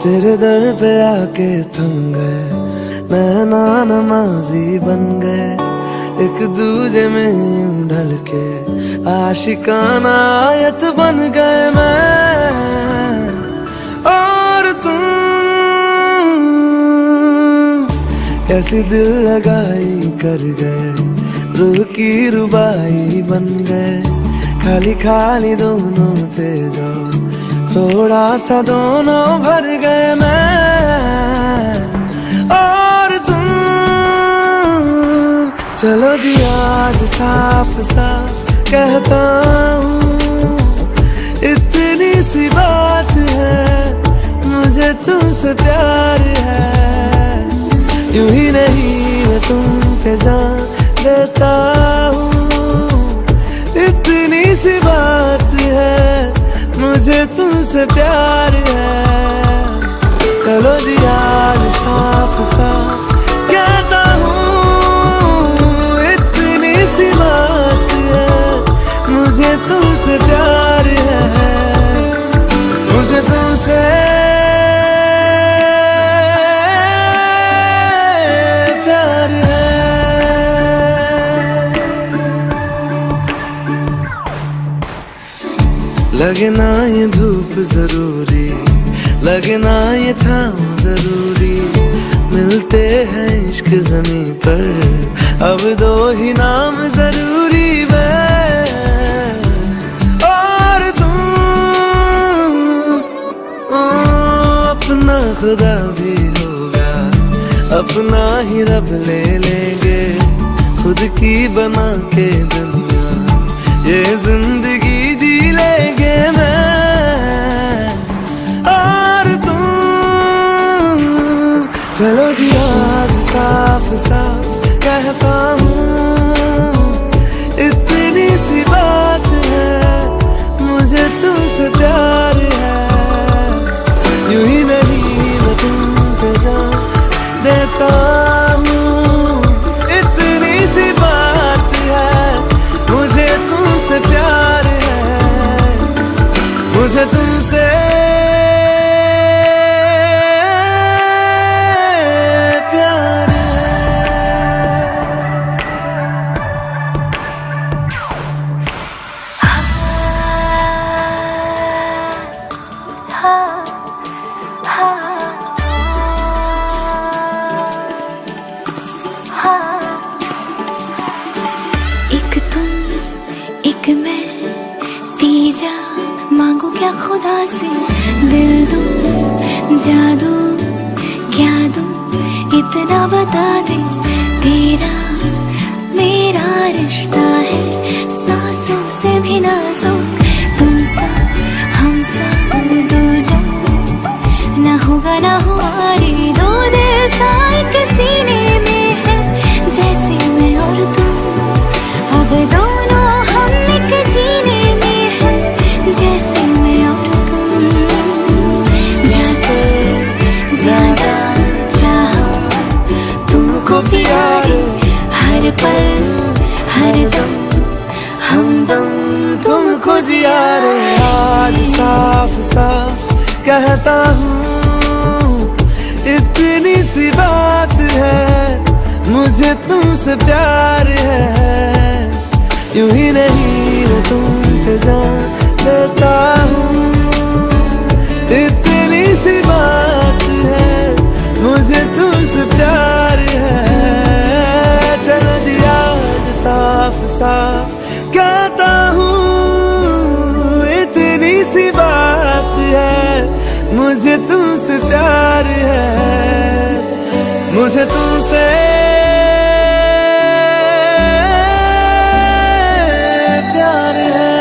तेरे दर पे आके थम गए, नैना नमाजी बन गए, एक दूजे में यूं ढल के आशिकाना आयत बन गए मैं और तुम। कैसी दिल लगाई कर गए, रूह की रुबाई बन गए, खाली खाली दोनों थे जो थोड़ा सा दोनों भर गए मैं और तुम। चलो जी आज साफ साफ कहता हूँ, इतनी सी बात है, मुझे तुमसे प्यार है। यूं ही नहीं मैं तुम पे जान देता हूँ, इतनी सी बात है, मुझे तुमसे प्यार है। चलो जी आज साफ साफ कहता हूँ, इतनी सी बात है, मुझे तुमसे प्यार है, मुझे तुमसे प्यार है। लगे ना ये धूप जरूरी, लगे ना ये छाँव जरूरी, मिलते हैं इश्क ज़मीं पर, अब दो ही नाम जरूरी मैं और तुम। अपना खुदा भी होगा, अपना ही रब ले लेंगे, खुद की बना के दुनिया ये जिंदगी जी लेंगे मैं और तुम। चलो जी आज साफ साफ कहता हूँ, इतनी सी बात है, मुझे तुमसे प्यार है। यूं ही नहीं मैं तुम पे जान देता हूँ, इतनी सी बात है, मुझे तुमसे प्यार है, मुझे तुमसे प्यार एक तुम एक मैं, तीजा मांगू क्या खुदा से, दिल दूं जादू क्या दूं, इतना बता दे, तेरा मेरा रिश्ता है सांसों से भी नाजुक, तुम सा हम सा दो जो ना होगा ना हुआ रे, दो दिल सा एक सीने में है, जैसे मैं और तुम, अब दोनों हम एक जीने में है, जैसे मैं और तुम, जैसे ज्यादा चाहा तुमको प्यारे, हर पल हर दम हमदम तुमको जिया रे। आज साफ साफ कहता हूँ, इतनी सी बात है, मुझे तुमसे प्यार है। यूं ही नहीं मैं तुम पे जान देता हूँ, इतनी सी बात है, मुझे तुमसे प्यार है। चलो जी आज साफ साफ कहता हूँ, इतनी सी बात है, मुझे तुमसे प्यार है, मुझे तुमसे प्यार है।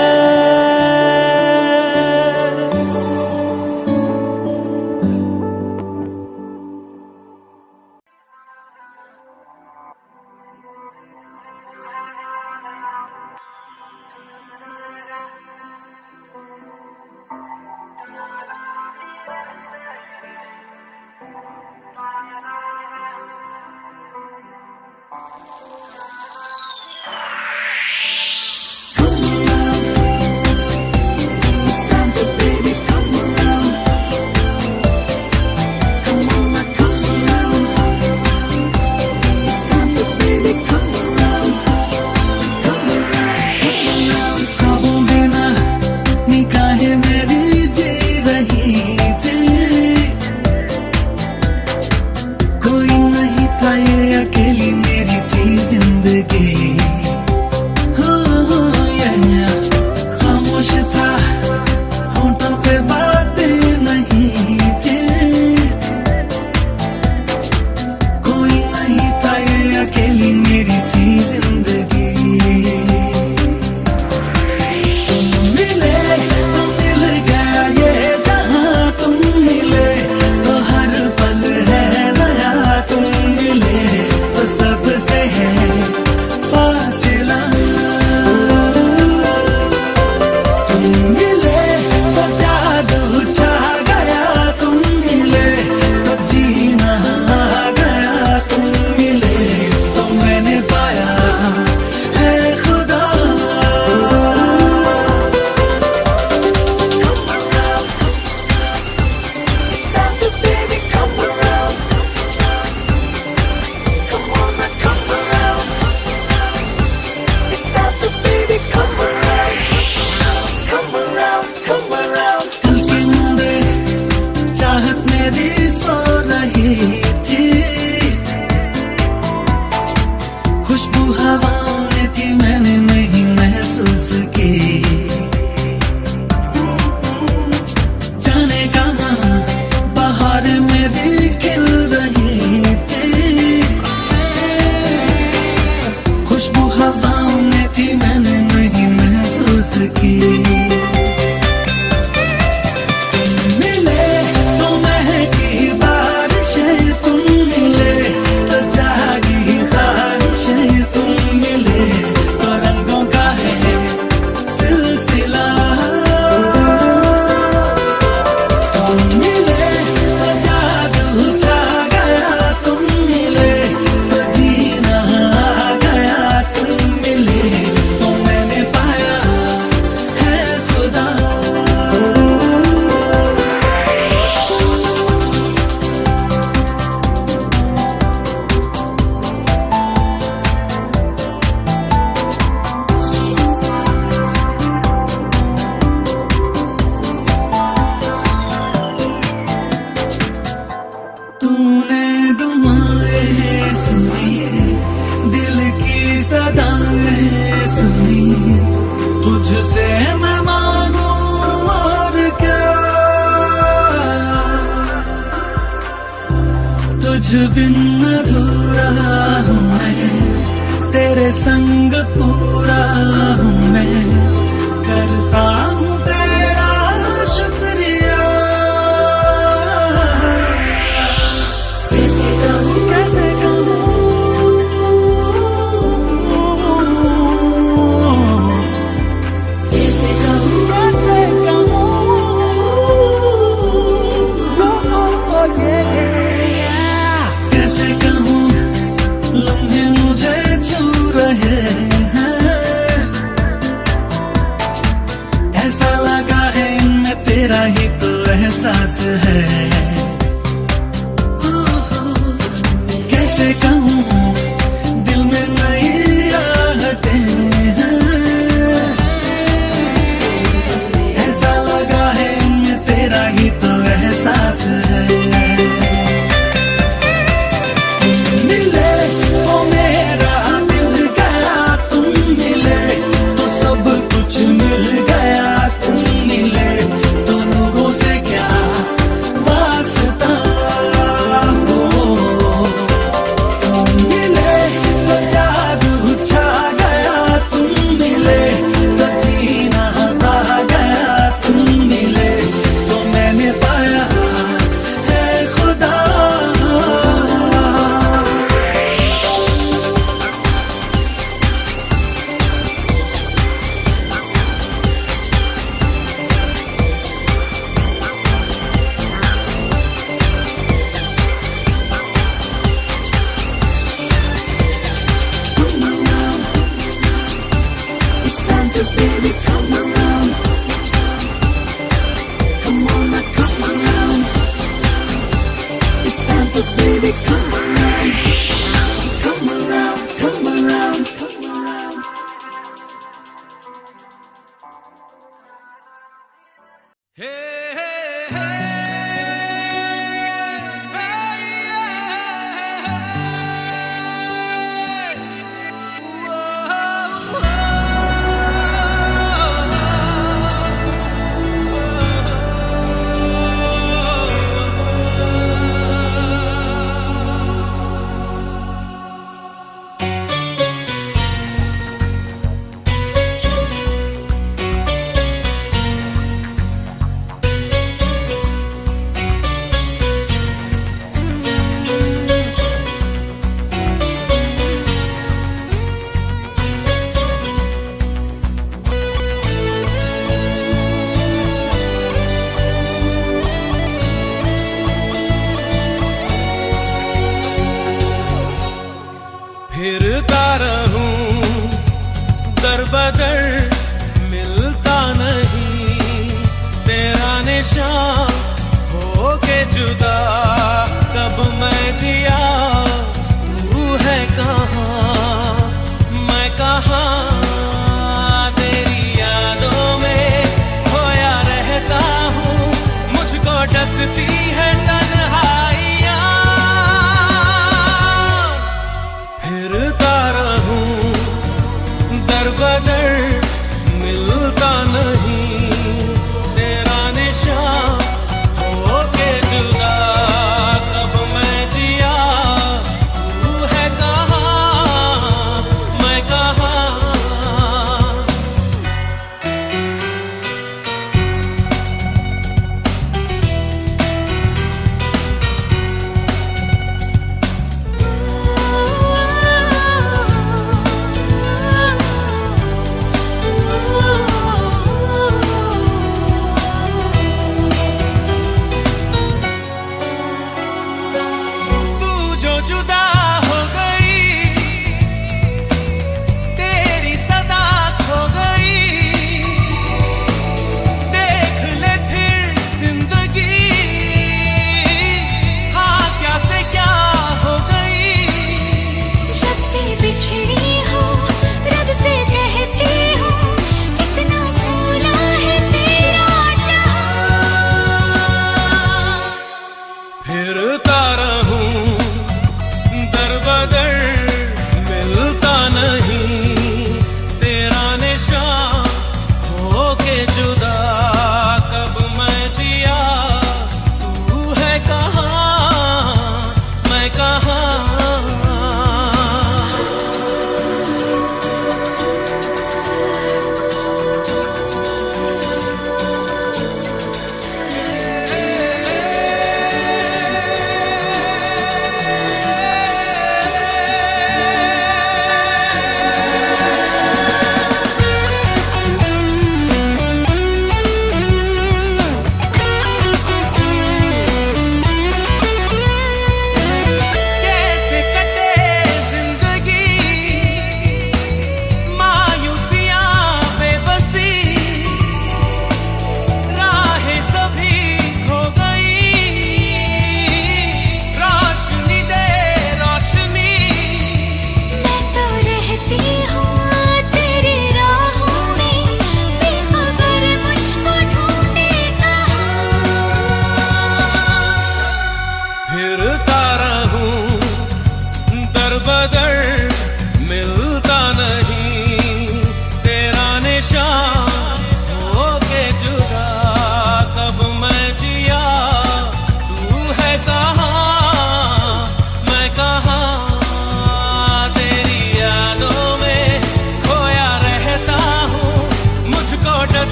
बिन अधूरा हूँ मैं, तेरे संग पूरा हूँ मैं, करता हूँ तेरा शुक्रिया। कैसे कहूँ कैसे कहूँ, कैसे कहूँ कैसे कहूँ, कैसे कहूँ लम्हे मुझे छू रहे हैं, ऐसा लगा है इनमें तेरा ही तो एहसास है। कैसे कहूँ दिल में नई आहटें हैं, ऐसा लगा है इनमें तेरा ही तो एहसास है। मिले तो मेरा दिल गया, तुम मिले तो सब कुछ मिल गया, तुम मिले तो लोगों से क्या वास्ता हो, तुम मिले तो जादू छा गया, तुम मिले तो जीना आ गया, तुम मिले तो मैंने पाया है खुदा। It's time to baby come around, come on now come around. It's time to baby come around, come around, come around, come around. फिरता रहूं दर बदर, मिलता नहीं तेरा निशान, हो के जुदा कब मैं जिया, तू है कहाँ मैं कहाँ, तेरी यादों में खोया रहता हूँ, मुझको डसती है तन्हाइयाँ। फिरता रहूं दर बदर, मिलता नहीं तेरा निशान, हो के जुदा कब मैं जिया, तू है कहाँ मैं कहाँ।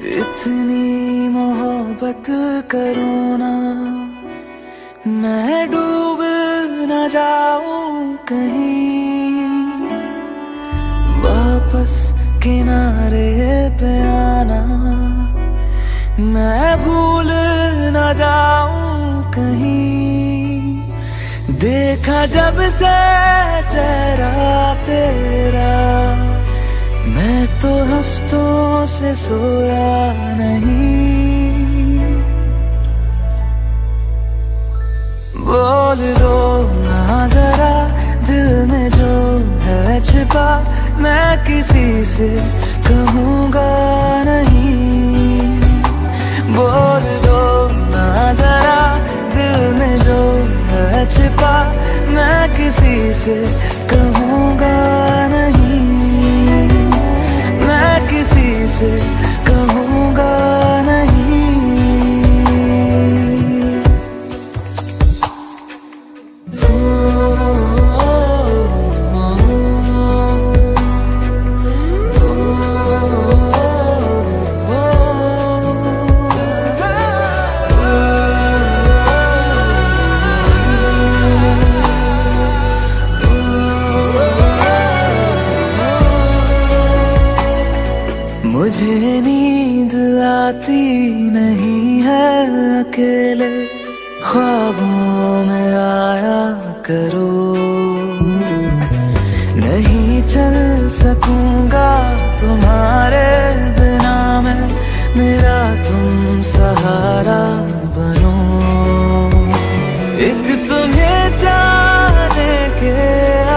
इतनी मोहब्बत करो ना, मैं डूब न जाऊं कहीं, वापस किनारे पे आना, मैं भूल न जाऊं कहीं। देखा जब से चेहरा तेरा, मैं तो हफ्तों से सोया नहीं। बोल दो ना जरा दिल में जो है छिपा, मैं किसी से कहूँगा नहीं। बोल दो ना जरा दिल में जो है छिपा, मैं किसी से कहूँगा नहीं, मैं किसी से कहूँगा नहीं। मुझे नींद आती नहीं है अकेले, ख्वाबों में आया करो। नहीं चल सकूंगा तुम्हारे बिना मैं, मेरा तुम सहारा बनो। एक तुम्हें जाने के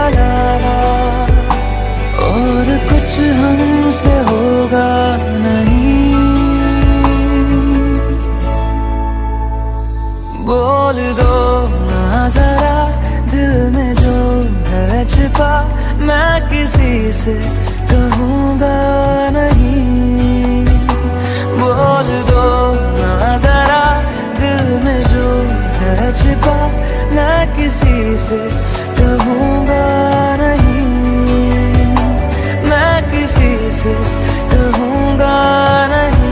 अलावा और कुछ हमसे होगा नहीं। बोल दो ना जरा दिल में जो है छिपा, मैं किसी से कहूँगा नहीं। बोल दो ना जरा दिल में जो है छिपा, मैं किसी से कहूँगा नहीं, मैं किसी से कहूँगा नहीं।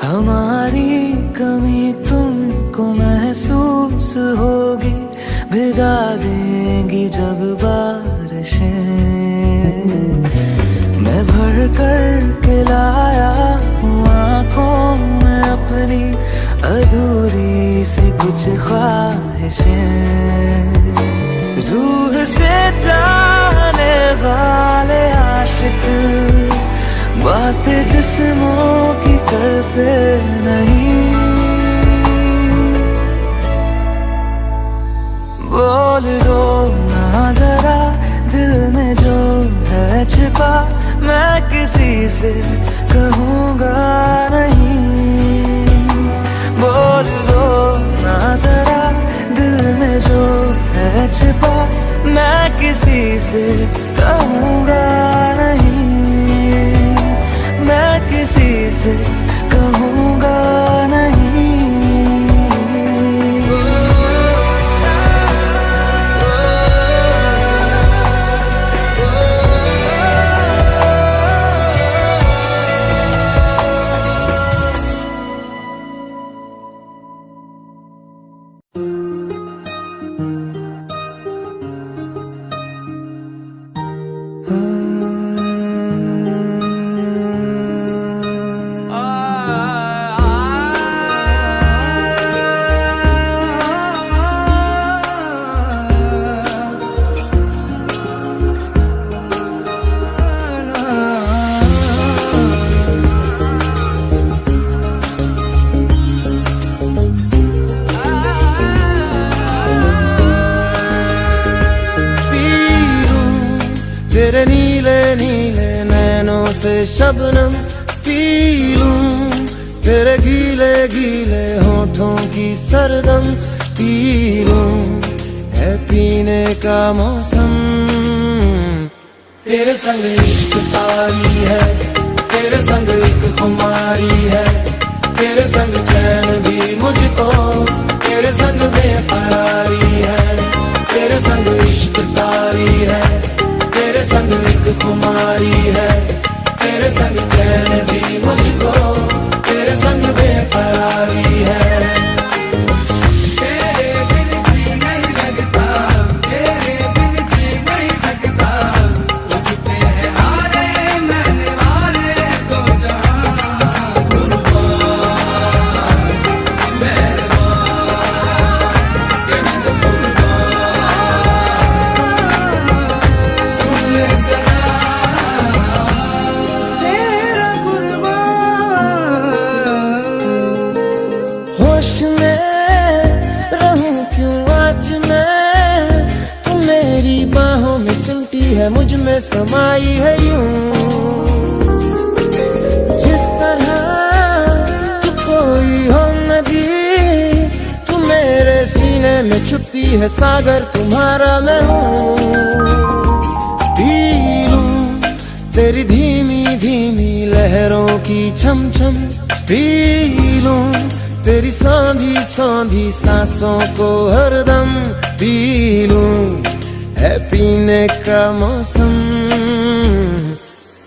हमारी कमी तुमको महसूस होगी, भिगा देंगी जब बारिशें। मैं भर कर के लाया हूँ आँखों में अपनी अधूरी सी कुछ ख्वाहिशें। रूह से जाने वाले आशिक बातें जिस्मों की करते नहीं। बोल दो ना जरा दिल में जो है छिपा, मैं किसी से कहूँगा नहीं। बोल दो ना जरा दिल में जो है छिपा, मैं किसी से कहूँगा नहीं, मैं किसी से कहूँगा नहीं। तेरे नीले नीले नैनों से शबनम पी लूं, तेरे गीले गीले होठों की सरगम पी लूं, है पीने का मौसम। तेरे संग इश्क तारी है, तेरे संग एक खुमारी है, तेरे संग चैन भी मुझको, तेरे संग बेकरारी है। तेरे संग इश्क तारी है, तेरे संग एक खुमारी है, तेरे संग चैन भी मुझको, तेरे संग बेकरारी है। होश में रहूं क्यों आज मैं, तू मेरी बाहों में सिमटी है, मुझ में समाई है यूं। जिस तरह तू कोई हो नदी, तू मेरे सीने में छुपती है सागर, तुम्हारा मैं हूँ। पी लूं तेरी धीमी धीमी लहरों की छम छम, पी लूं तेरी सांधी सांधी सांसों को हरदम, पी लूं है पीने का मौसम।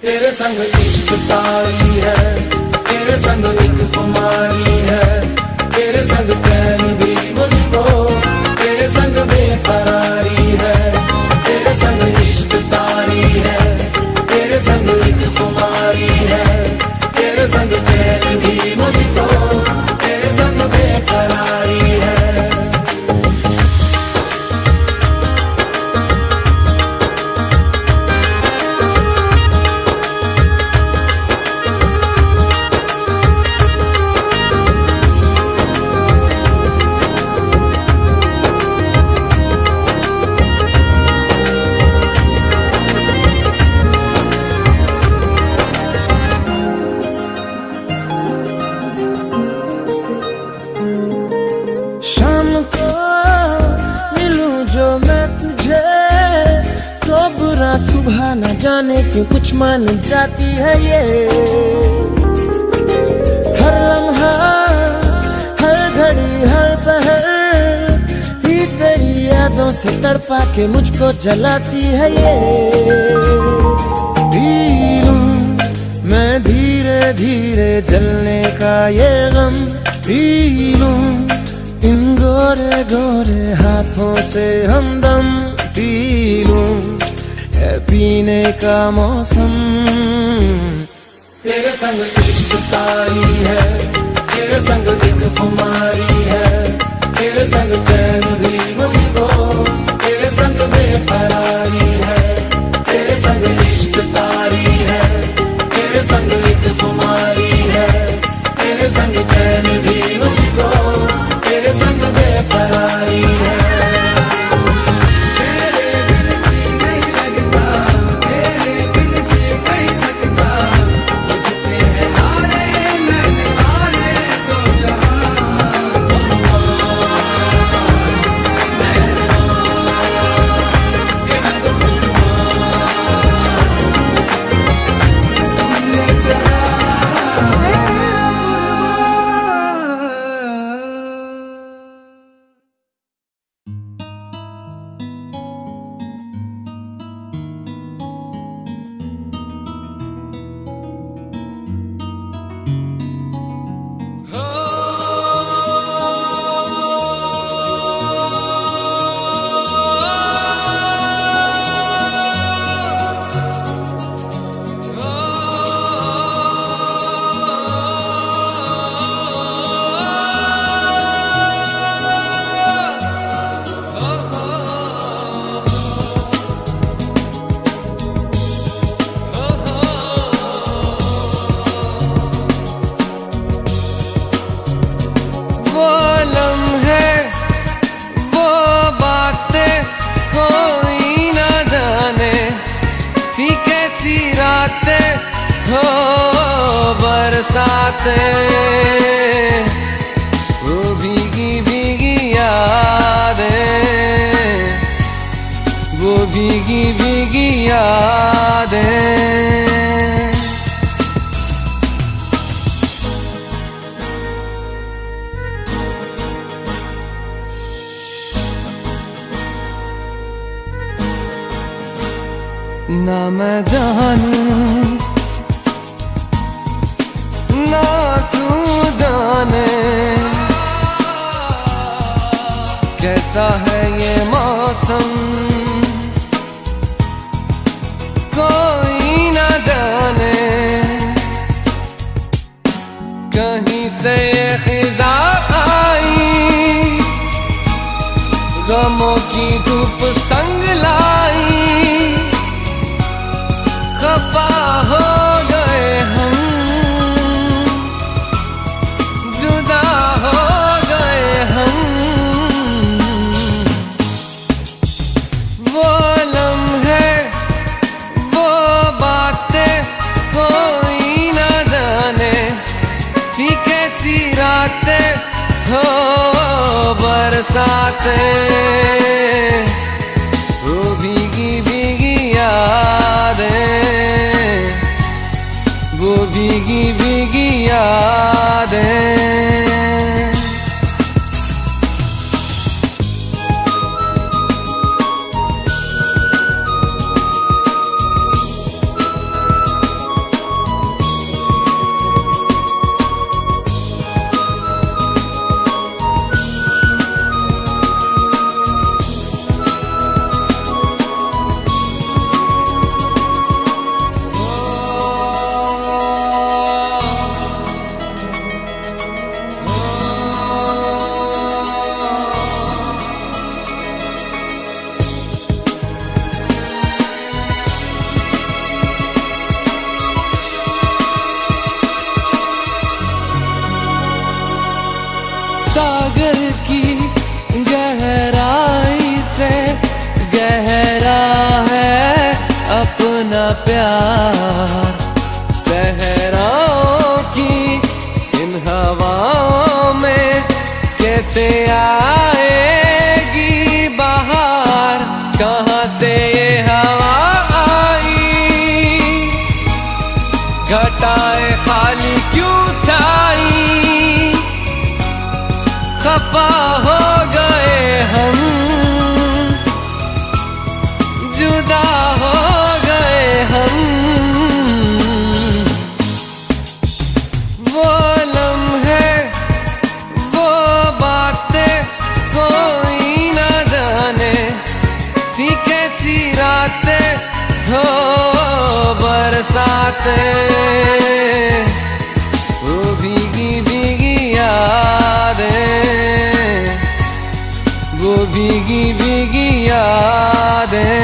तेरे संग इश्क तारी है, तेरे संग एक खुमारी है, तेरे संग चैन भी मुझको, तेरे संग बेकरारी है। तेरे संग इश्क तारी है, तेरे संग एक खुमारी है, तेरे संग चैन भी मुझको, तेरे संग बेकरारी है। शाम को मिलूं जो मैं तुझे, तो बुरा सुबह न जाने क्यों कुछ मान जाती है ये। हर लम्हा हर घड़ी हर पहर ही तेरी यादों से तड़पा के मुझको जलाती है ये। पी लूं मैं धीरे धीरे जलने का ये गम, पी लूं इन गोरे गोरे हाथों से हमदम, पी लूं है पीने का मौसम। तेरे संग इश्क तारी है, तेरे संग एक खुमारी है, तेरे संग चैन भी मुझको, तेरे संग बेकरारी है। तेरे संग इश्क तारी है, तेरे संग एक खुमारी है, तेरे संग चैन भी मुझको, तेरे संग बेकरारी है। बरसातें, वो भीगी भीगी यादें, वो भीगी भीगी यादें। ना मैं जानूं ना तू जाने, कैसा है ये मौसम कोई ना जाने। कहीं से ये खिज़ा आई, गमों की धूप संग लाई, खफा हो गए हम, जुदा हो गए हम। वो लम्हे वो बातें कोई ना जाने, थी कैसी रातें हो बरसातें, वो भीगी भीगी यादें, वो भीगी भीगी यादें। सागर की गहराई से गहरा है अपना प्यार, सहराओं की इन हवाओं में कैसे आएगी बहार। कहाँ से ये हवा आई, घटाएं खाली क्यों छाई, खफा हो गए हम, जुदा हो गए हम। वो लम्हे वो बातें कोई ना जाने, थी कैसी रातें हो बरसातें, वो भीगी भीगी यादें, वो भीगी भीगी यादें।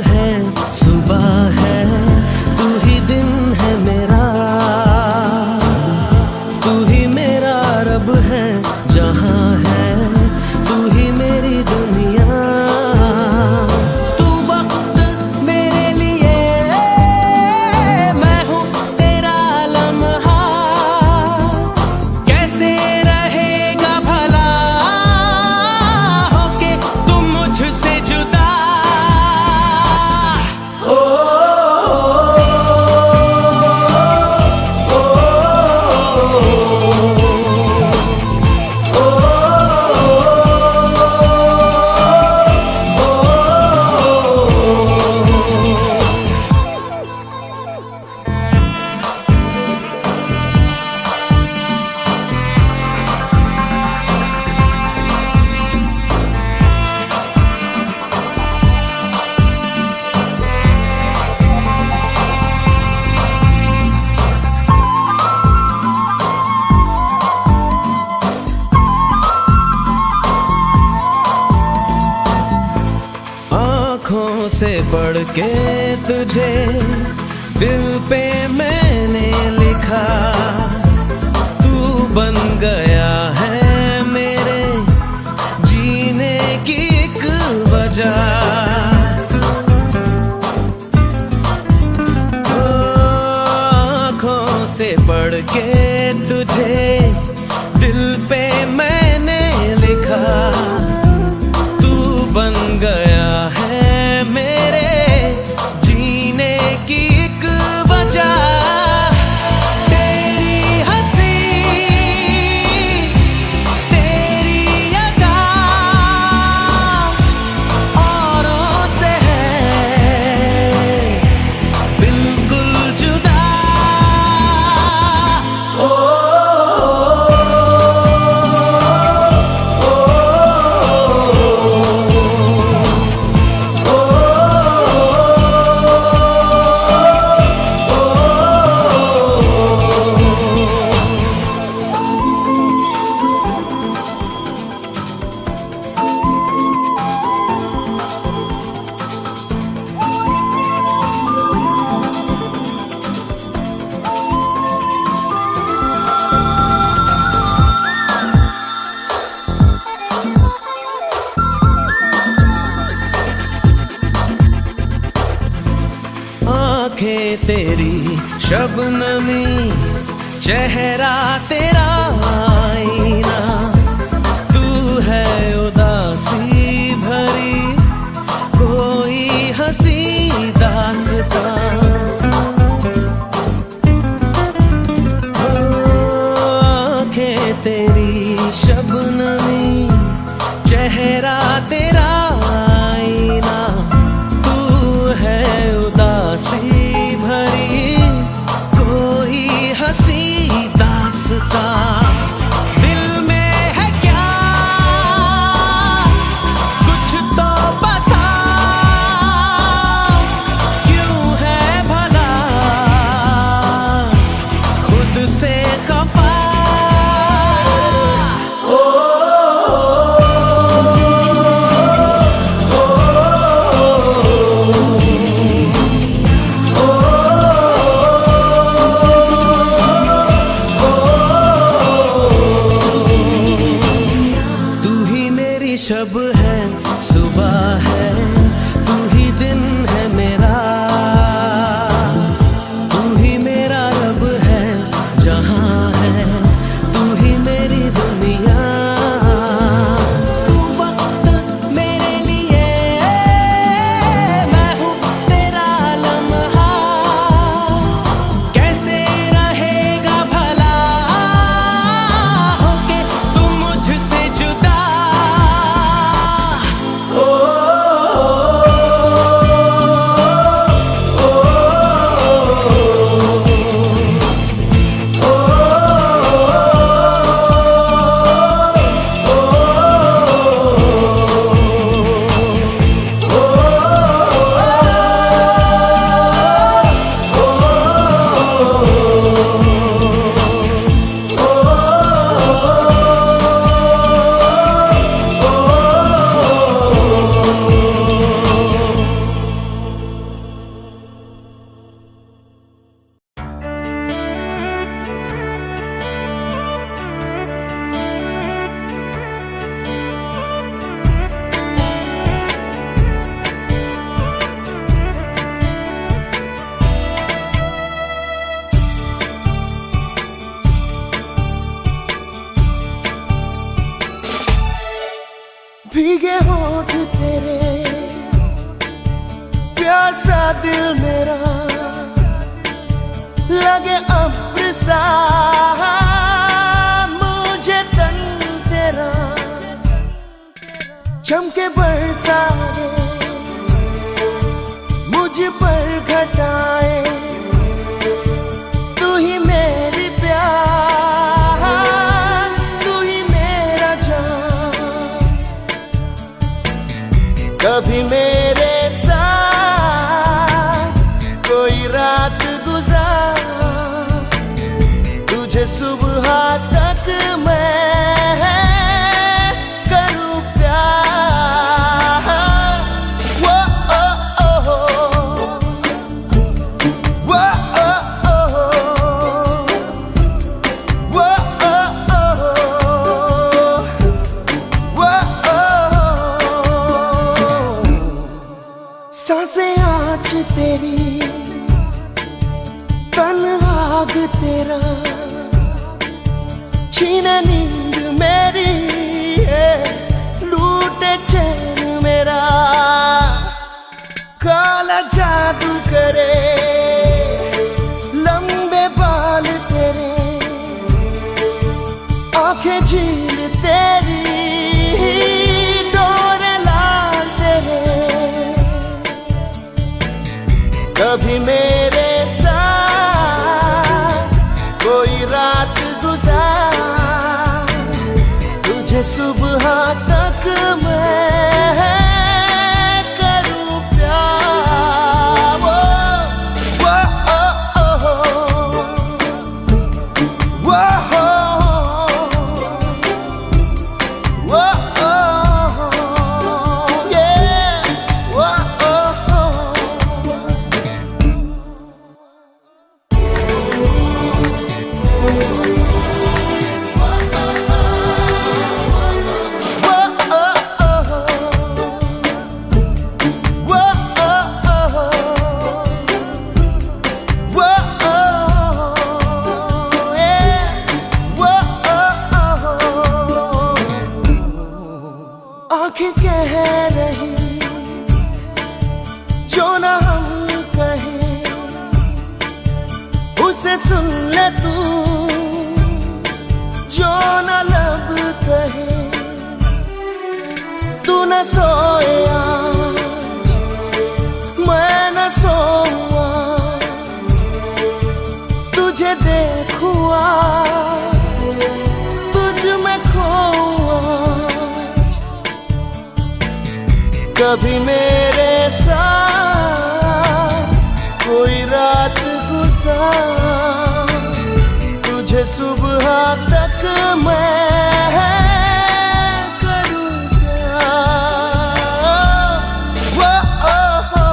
है सुबह है, तू ही दिन है मेरा, तू ही मेरा रब है, जहां है तू ही मेरी दुनिया। तू वक्त मेरे लिए, मैं हूँ तेरा लम्हा, कैसे रहेगा भला होके तुम मुझसे जुदा। ओ, आँखों से पढ़ के तुझे दिल पे मैंने लिखा, तू बन गया है मेरे जीने की एक वजह। आँखों से पढ़ के तुझे दिल पे मैंने लिखा, तू बन गया है मेरे जीने की एक वजह। तेरी हंसी तेरी अदा औरों से है बिल्कुल जुदा। ओ, आँखें तेरी शबनमी, चेहरा तेरा आईना, तू है उदासी भरी कोई हंसी दास्तां। आँखें तेरी शबनमी, चेहरा तेरा आईना, तू है उदासी भरी कोई हंसी दास्तां। दिल में दिल मेरा लगे अब्र सा, मुझे तन तेरा चमके बरसा दे, मुझ पर घटाए तू ही मेरी प्यास, तू ही मेरा जान। कभी मेरे साथ कोई रात गुजार, तुझे सुबह तक मैं करूं प्यार। वो ओ ओ हो, वो ओ ओ हो, वो ओ ओ हो, वो ओ हो। सांसें आँच तेरी, तन आग तेरा, छीने नींद मेरी, लूटे चैन मेरा। काला जादू करे लंबे बाल तेरे, आंखें झील तेरी, डोरे लाल तेरे। कभी मेरे साथ कोई रात गुजार, तुझे सुबह तक मैं करूं प्यार। वो ओ ओ हो, वो हो, वो ओ हो, yeah, वो ओ हो। आँखें कह रही जो ना हम कहें, उसे सुन ले तू जो ना लब कहे। तू न सोए आज, मैं न सोऊं आज, तुझे देखूं आज, तुझ में खोऊं आज। कभी मेरे साथ कोई रात गुजार, तुझे सुबह तक मैं करूं प्यार। वो ओ हो,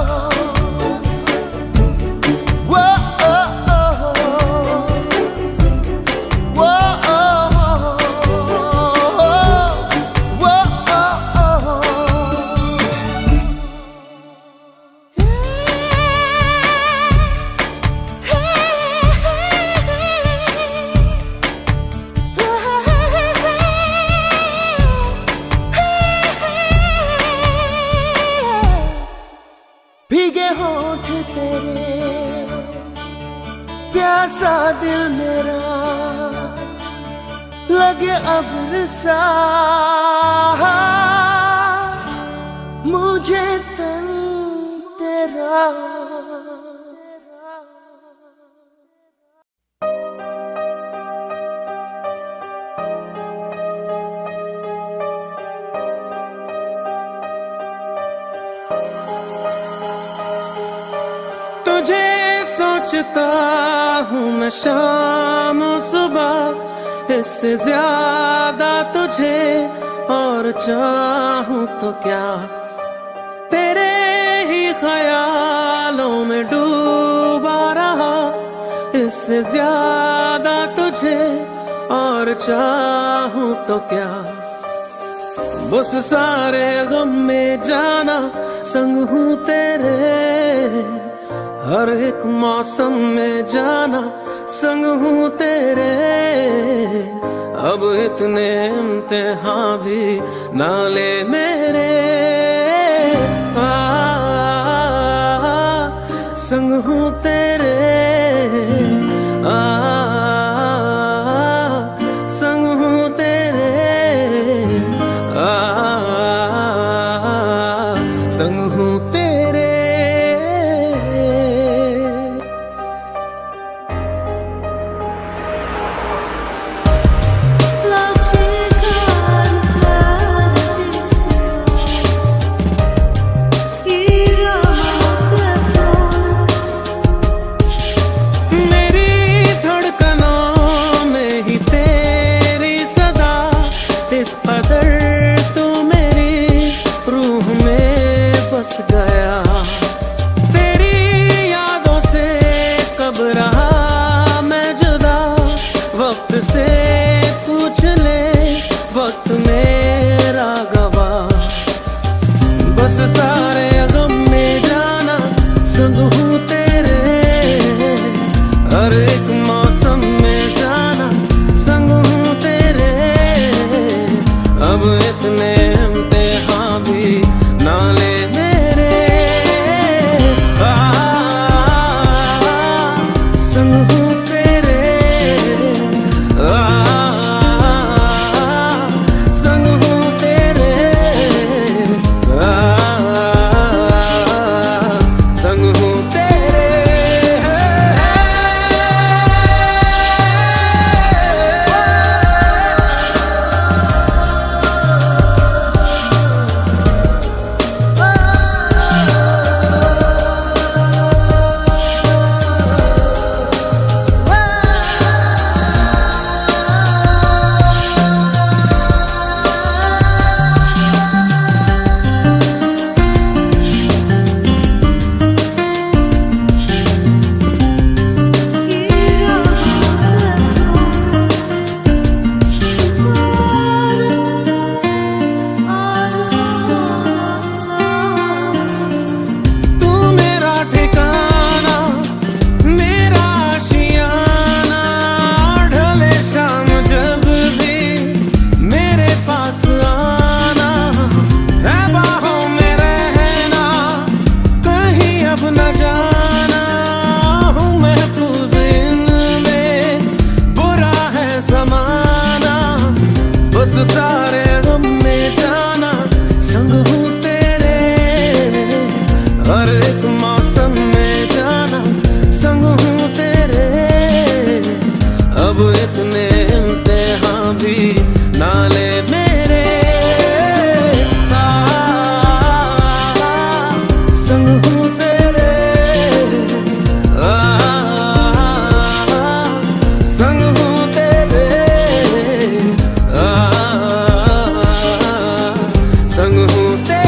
वो ओ हो, वो ओ हो, वो ओ हो। भीगे होठ तेरे, प्यासा दिल मेरा लगे अब्र सा, मुझे तन तेरा। तुझे सोचता हूँ मैं शाम सुबह, इससे ज्यादा तुझे और चाहूँ तो क्या। तेरे ही ख्यालों में डूबा रहा, इससे ज्यादा तुझे और चाहूँ तो क्या। उस सारे गम में जाना संग हूँ तेरे, हर एक मौसम में जाना संग हूँ तेरे। अब इतने इम्तिहान भी ना ले मेरे, संग हूँ तेरे आ, संग हूँ तेरे आ, संग हूँ तेरे। सारे गम में जाना संग हूँ तेरे, हर एक मौसम में जाना संग हूँ तेरे। अब इतने इम्तिहान भी ना ले मेरे संग हूँ तेरे संग हूँ तेरे संग हूँ तेरे। सारे गम में जाना संग हूँ तेरे, हर एक मौसम में जाना संग हूँ तेरे। अब इतने इम्तिहान भी ना ले मेरे संग हूँ तेरे संग हूँ तेरे संग हूँ तेरे।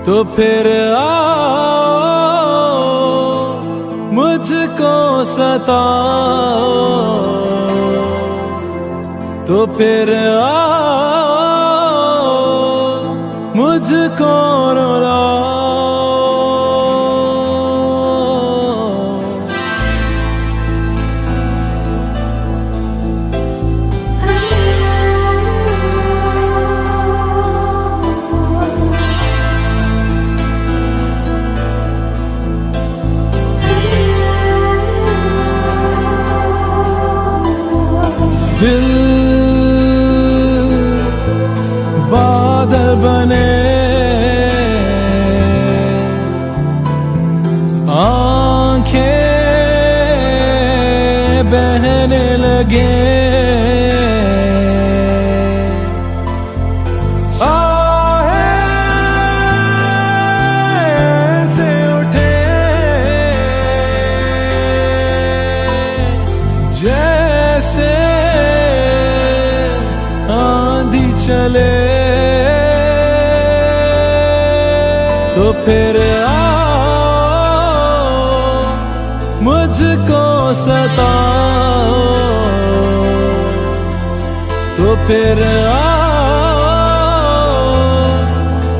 तो फिर आओ मुझको सताओ, तो फिर आओ मुझको रुलाओ। बने, आंखें बहने लगे, से उठे जैसे आंधी चले, तो फिर मुझको सताओ, तो फिर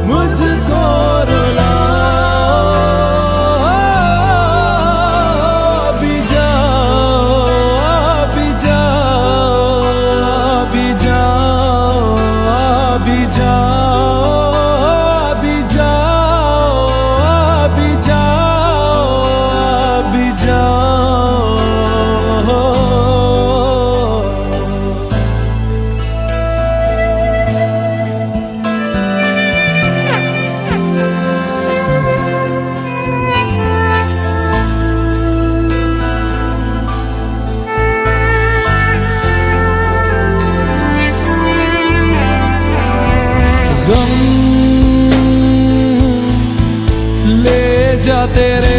मुझको रुलाओ, भी जाओ, भी जाओ, भी जाओ, भी जाओ, भी जाओ, भी जाओ, भी जाओ। गम ले जा तेरे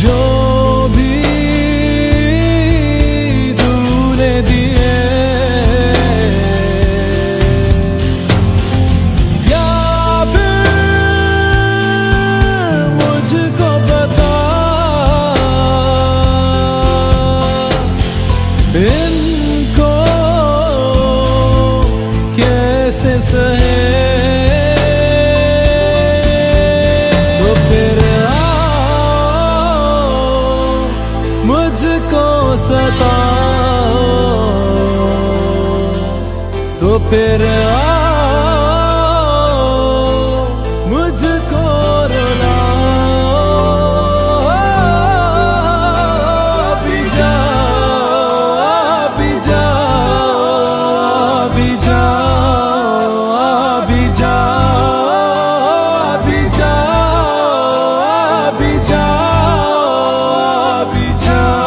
जो भी तूने दिए, या फिर मुझको बता इनको कैसे सहे, तो फिर मुझको सताओ, तो फिर मुझको रुलाओ, भी जाओ, भी जाओ, भी जाओ, भी जाओ, भी जाओ, भी जाओ, भी जाओ।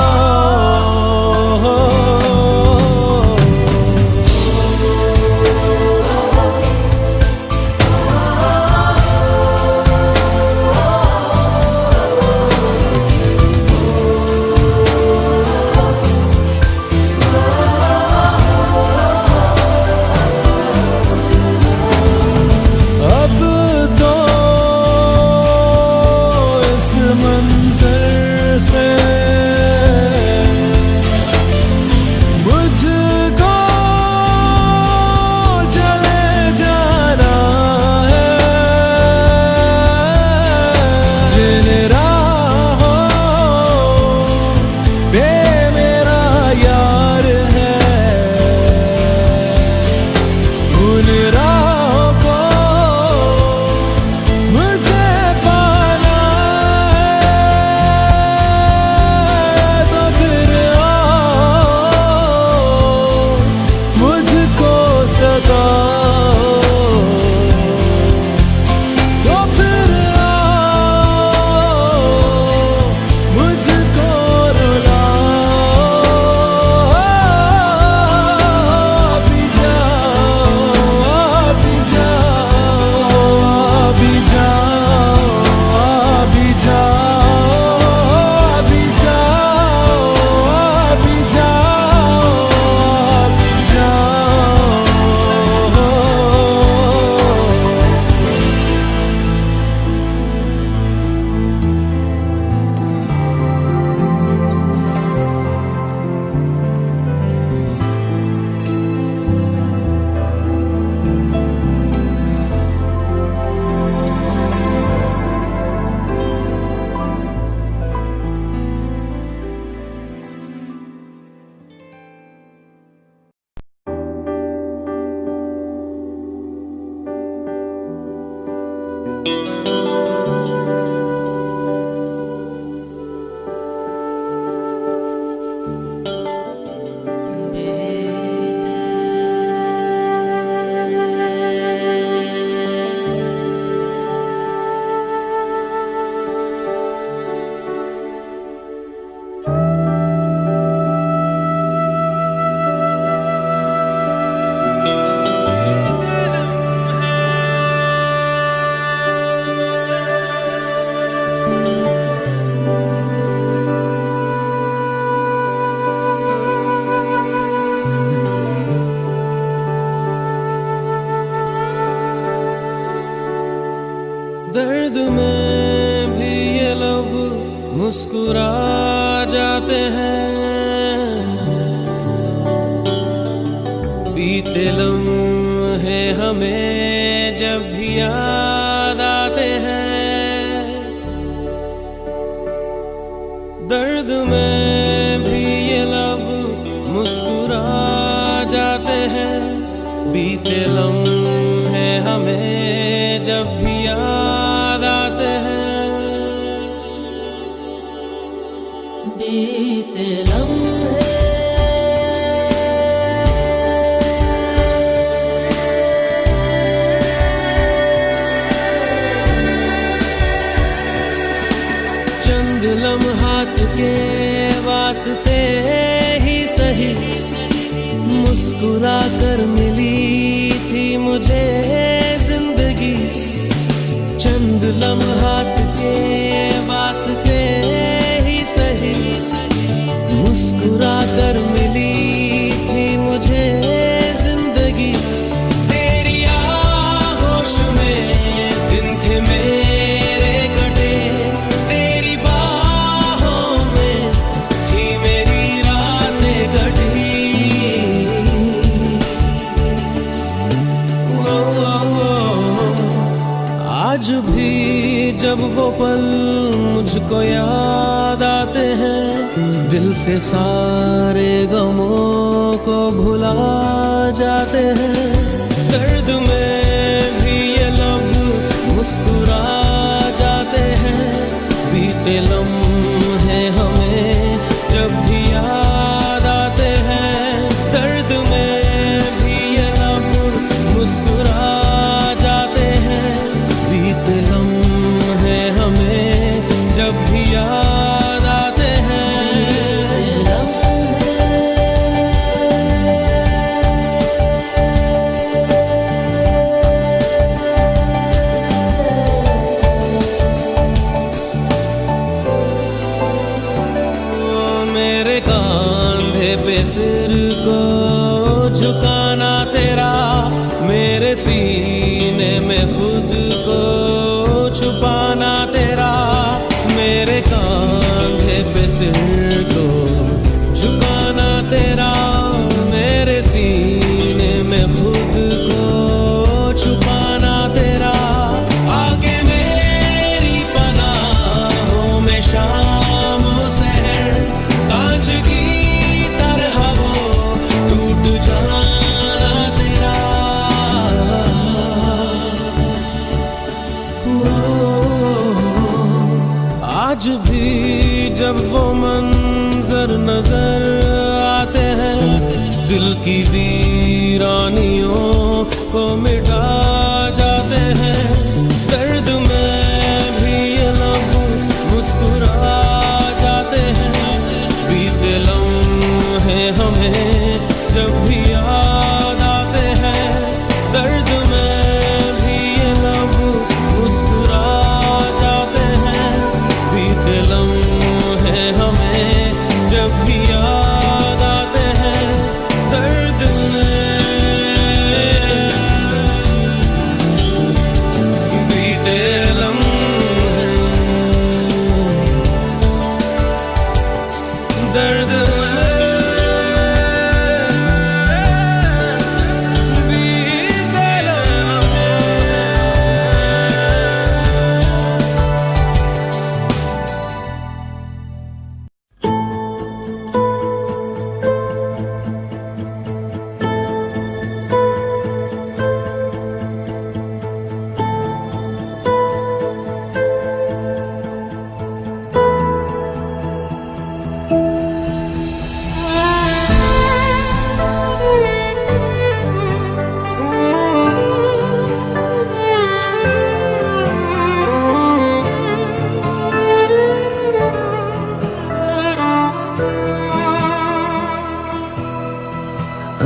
मुस्कुरा जाते हैं। बीते लम्हे हमें जब भी याद आते हैं, दर्द में भी ये लब मुस्कुरा जाते हैं। बीते लम्हे हमें जब भी याद आते हैं, बीते लम्हे चंद लम्हात के वास्ते ही सही मुस्कुरा कर मिली थी मुझे जिंदगी। चंद लम्हात के वास्ते ही सही मुस्कुरा कर मिली थी मुझे जिंदगी। तेरी आगोश में दिन थे मेरे कटे, तेरी बाहों में थी मेरी रातें कटी। आज भी जब वो पल मुझको याद आते हैं, दिल से सारे गमों को भुला जाते हैं। दर्द में भी ये लब मुस्कुरा जाते हैं। बीते लम्हे हमें जब भी याद आते हैं, दर्द में भी ये लब मुस्कुरा जाते हैं। बीते लम्हे हमें जब भी याद आते हैं, मेरे कांधे पे सिर को झुकाना तेरा, मेरे सीने में खुद को छुपाना तेरा। मेरे कांधे पे सिर को झुकाना तेरा, मेरे सीने में खुद को छुपाना तेरा। आगे मेरी पनाहों में शाम सहर, कांच की तरह वो टूट जाना तेरा। आज भी जब वो मंजर नजर आते हैं, दिल की वीरानियों को मिटा जाते हैं। दर्द में भी ये लब मुस्कुरा जाते हैं। बीते लम्हे हमें जब भी याद आते हैं, दर्द में भी ये लब मुस्कुरा जाते हैं। बीते लम्हे हमें जब भी याद आते हैं, दर्द में बीते लम्हे दर्द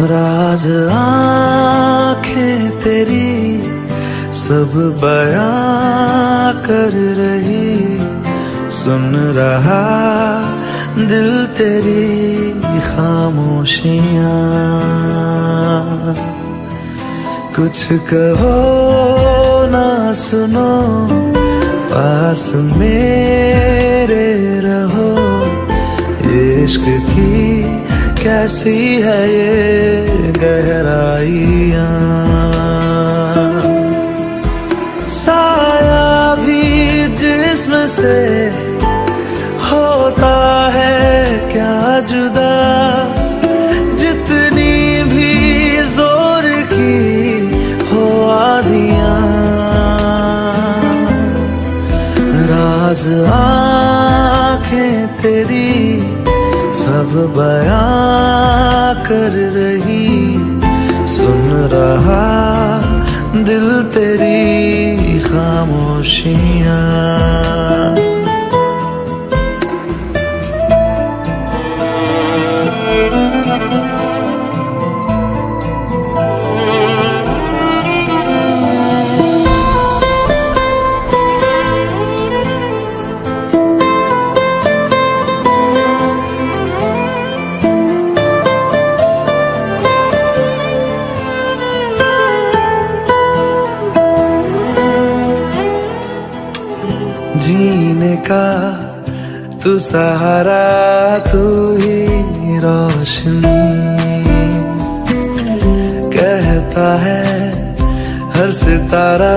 राज आंखें तेरी सब बयां कर रही, सुन रहा दिल तेरी खामोशियां। कुछ कहो ना सुनो पास मेरे रहो। इश्क की कैसी है ये गहराइयाँ, साया भी जिस्म से होता है क्या जुदा, जितनी भी जोर की हो आंधियाँ। राज आँखें तेरी सब बयां कर रही, सुन रहा दिल तेरी खामोशियाँ। जीने का तू सहारा, तू ही रोशनी, कहता है हर सितारा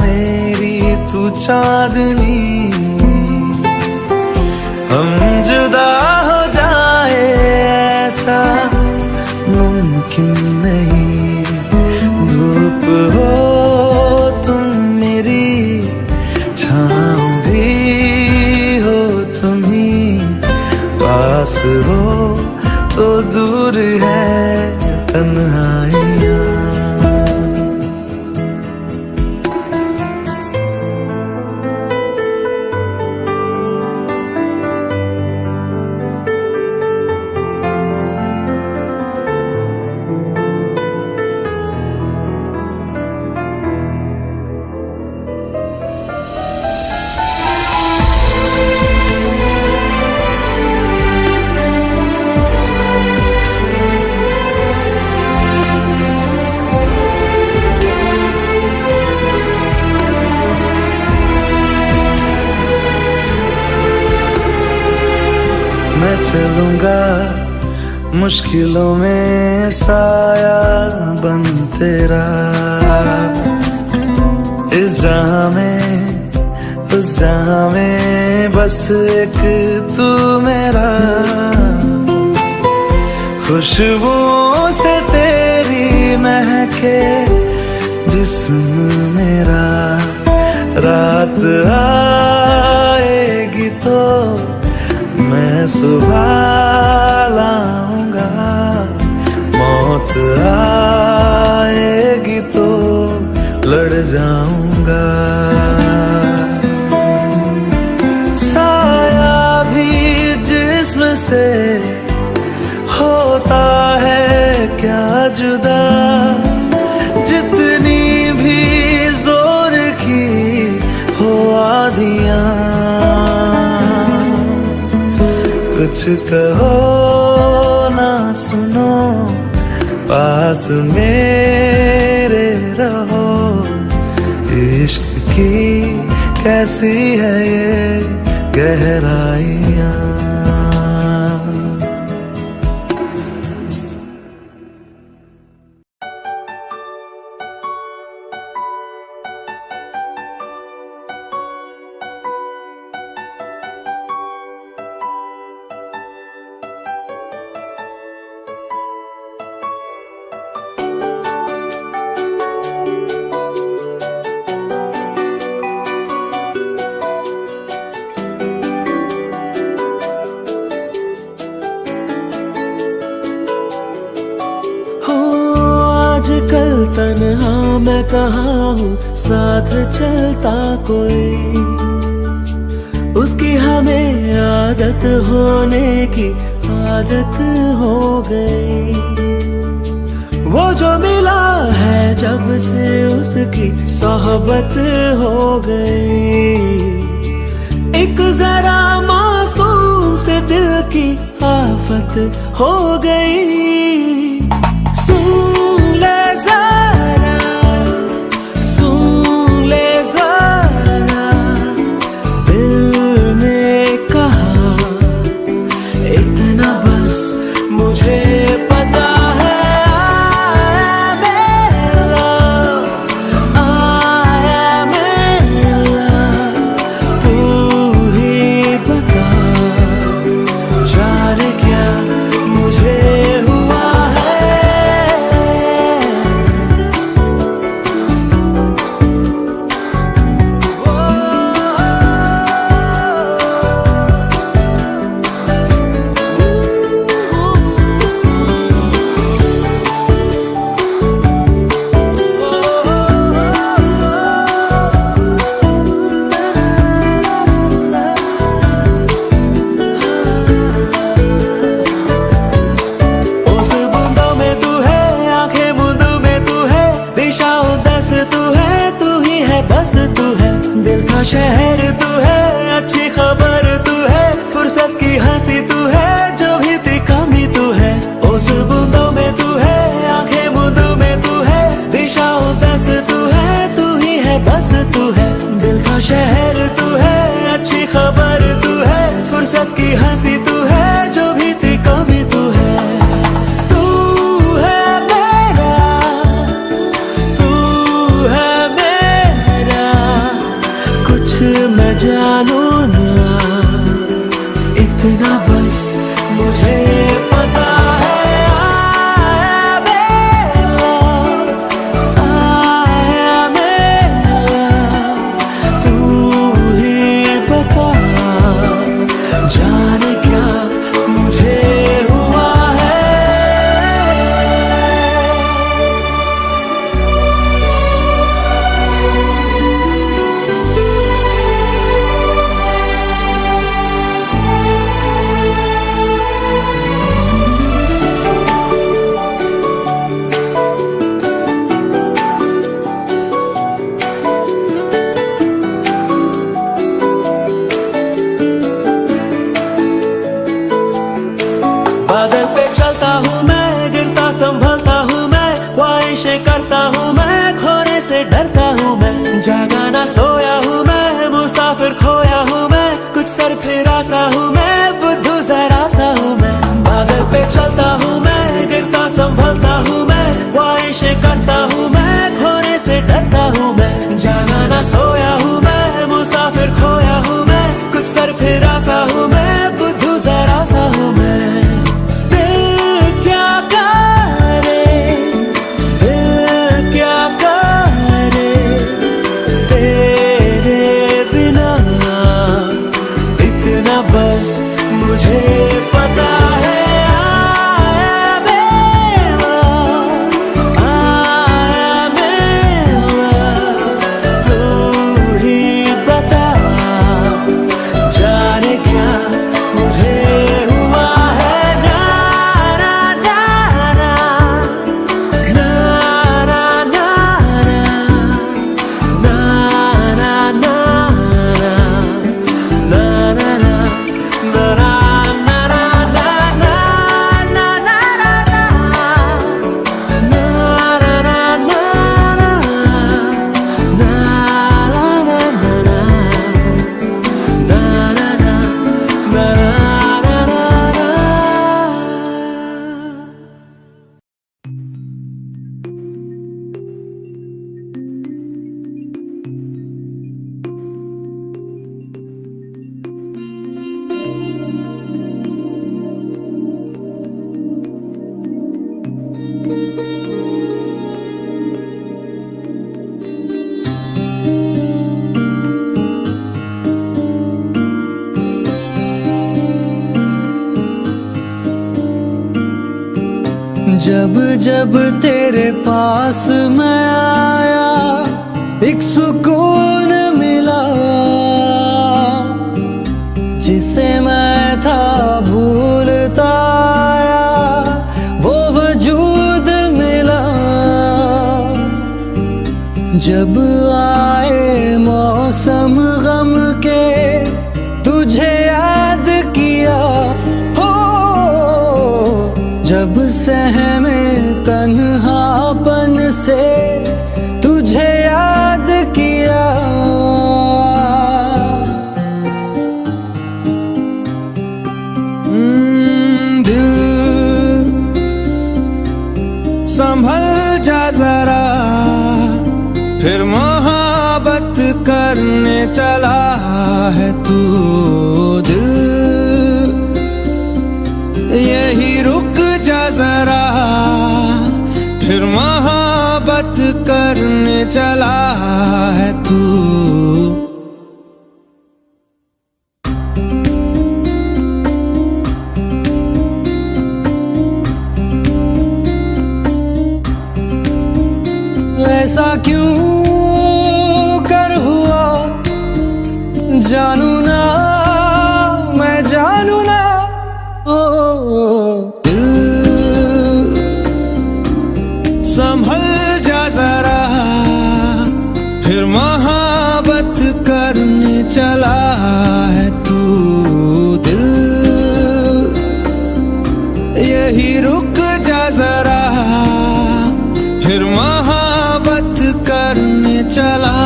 मेरी तू चांदनी। हम जुदा हो जाए ऐसा मुमकिन नहीं, धूप हो तुम मेरी, छाँव भी हो तुम ही, पास हो तो दूर है तन्हाइयाँ। मैं चलूंगा मुश्किलों में साया बन तेरा, इस जहां में उस जहां में बस एक तू मेरा। खुशबुओं से तेरी महके जिस्म मेरा, रात आएगी तो मैं सुबह लाऊंगा, मौत आएगी तो लड़ जाऊंगा। साया भी जिस्म से होता है क्या जुदा, जितनी भी जोर की हो आंधियाँ। कुछ कहो ना सुनो, पास मेरे रहो। इश्क की कैसी है ये गहराइयाँ। आजकल तन्हा मैं कहाँ हूँ, साथ चलता कोई, उसकी हमें आदत होने की आदत हो गई। वो जो मिला है जब से उसकी सोहबत हो गई। एक जरा मासूम से दिल की आफत हो गई। सुन ले जरा, सुन ले जरा, ख्वाहिशें करता हूँ मैं, खोने से डरता हूँ मैं, जागा ना सोया हूँ मैं, मुसाफिर खोया हूँ मैं, कुछ सर फिरा सा हूँ मैं, बुद्धू जरा सा हूँ मैं, बादल पे चलता हूँ मैं, गिरता संभलता हूँ मैं, ख्वाहिशें करता हूँ मैं, खोने से डरता हूँ मैं, जागा ना सोया हूँ मैं, मुसाफिर खोया हूँ मैं, कुछ सर फिरा सा हूँ मैं, बुद्धू जरा सा हूँ मैं। जब जब तेरे पास मैं आया, एक सुकून मिला, जिसे मैं था भूलता आया, वो वजूद मिला। जब आए मौसम गम के, तुझे याद किया, जब सहमे तन्हापन से, तुझे याद किया। दिल संभल जा जरा, फिर मोहब्बत करने चला है तू। दिल यही रुक जा जरा, फिर मोहब्बत करने चला है तू। ऐसा क्यों कर हुआ, जानू ना मैं जानू ना। दिल संभल जा जरा, फिर मोहब्बत करने चला है तू। दिल यही रुक जा जरा, फिर मोहब्बत करने चला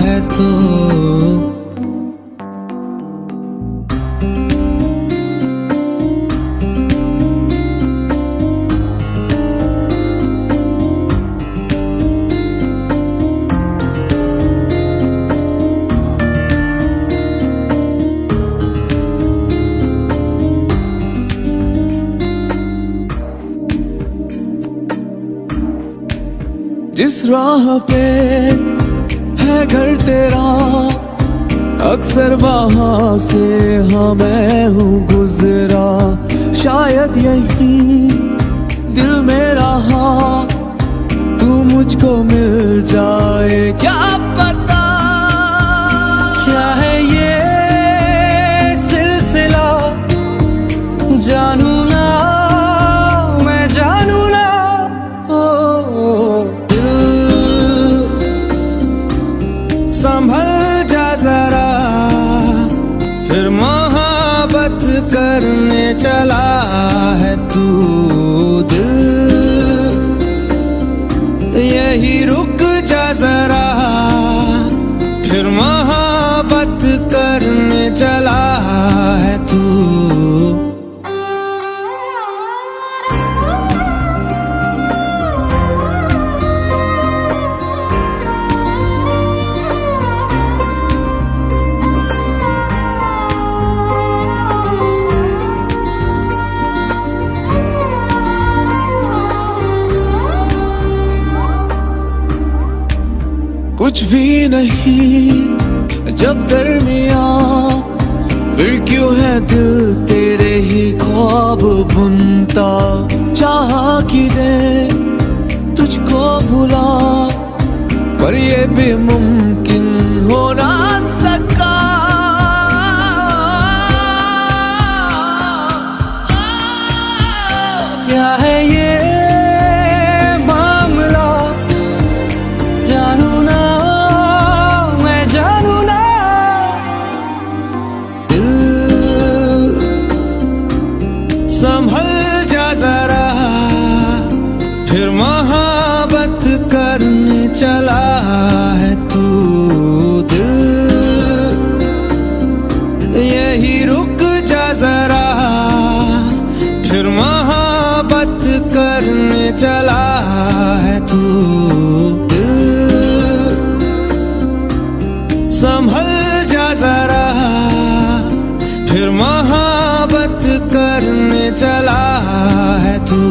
है तू। जिस राह पे है घर तेरा, अक्सर वहाँ से हाँ मैं हूँ गुजरा। शायद यही दिल में रहा, तू मुझको मिल जाए, क्या पता। क्या है ये सिलसिला, जानू ना मैं जानू ना। संभल जा जरा, फिर मोहब्बत करने चला है तू। दिल यही रुक जा जरा, फिर मोहब्बत करने चला है तू। कुछ भी नहीं जब दरमिया, फिर क्यों है दिल तेरे ही ख्वाब बुनता। चाहा कि दे तुझको भुला, पर ये भी मुमकिन हो ना सका। क्या है ये मामला, जानू ना मैं जानू ना। दिल संभल जा जरा, फिर मोहब्बत करने चला है तू। दिल यही रुक जा जरा, फिर मोहब्बत करने चला है तू। दिल संभल जा जरा, फिर मोहब्बत करने चला है तू।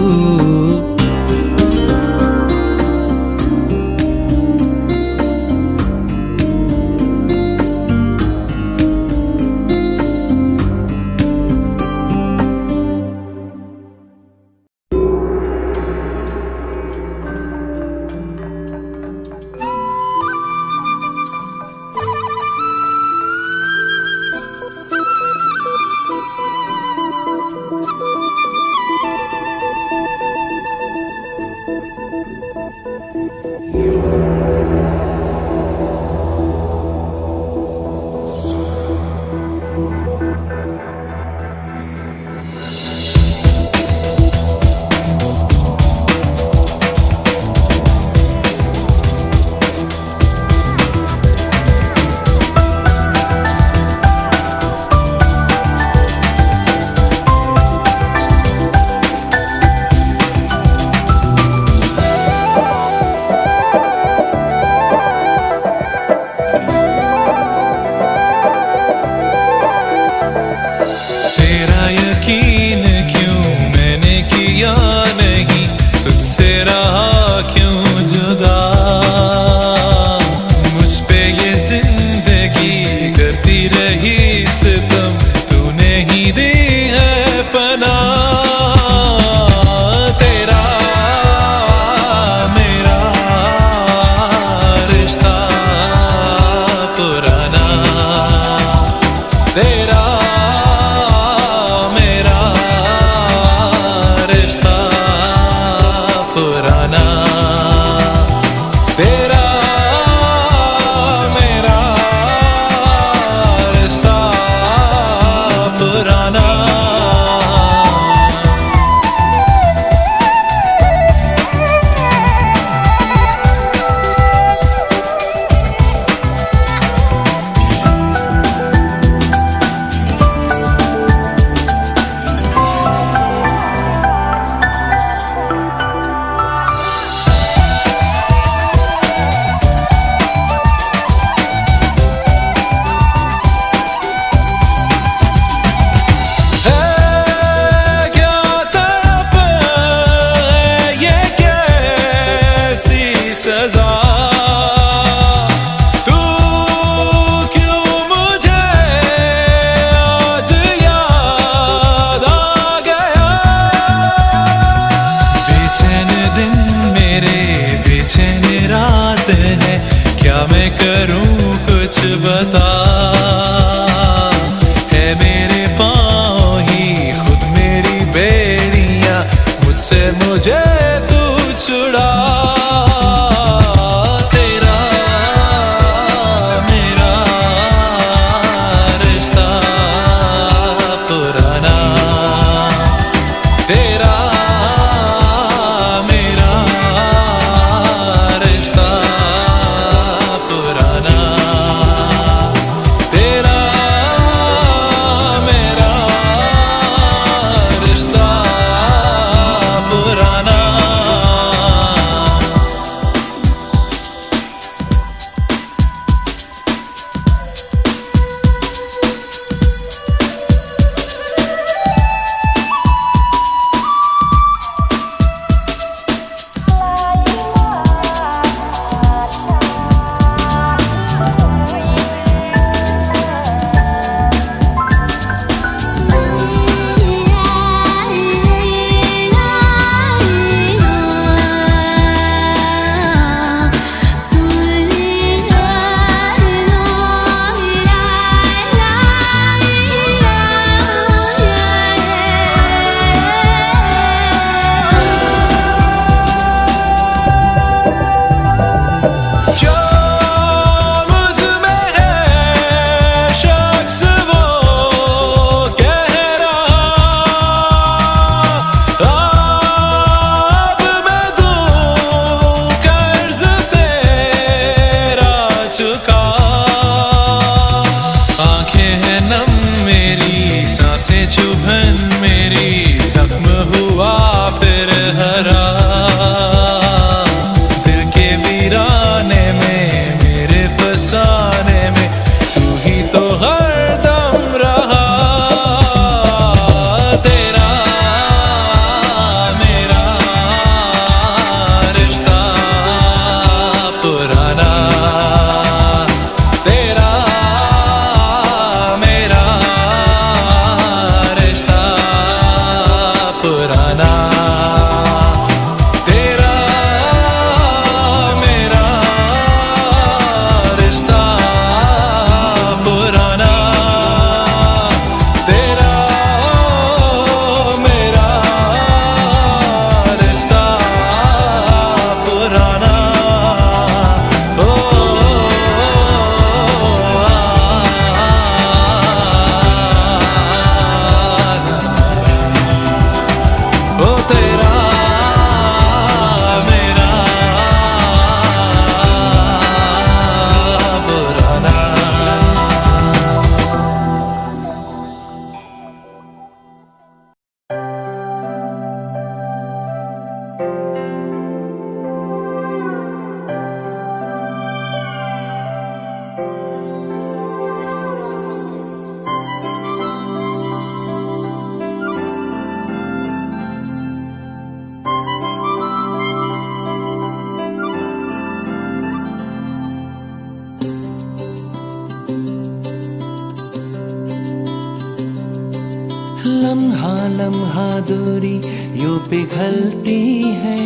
लम्हा दूरी यूं पिघलती है,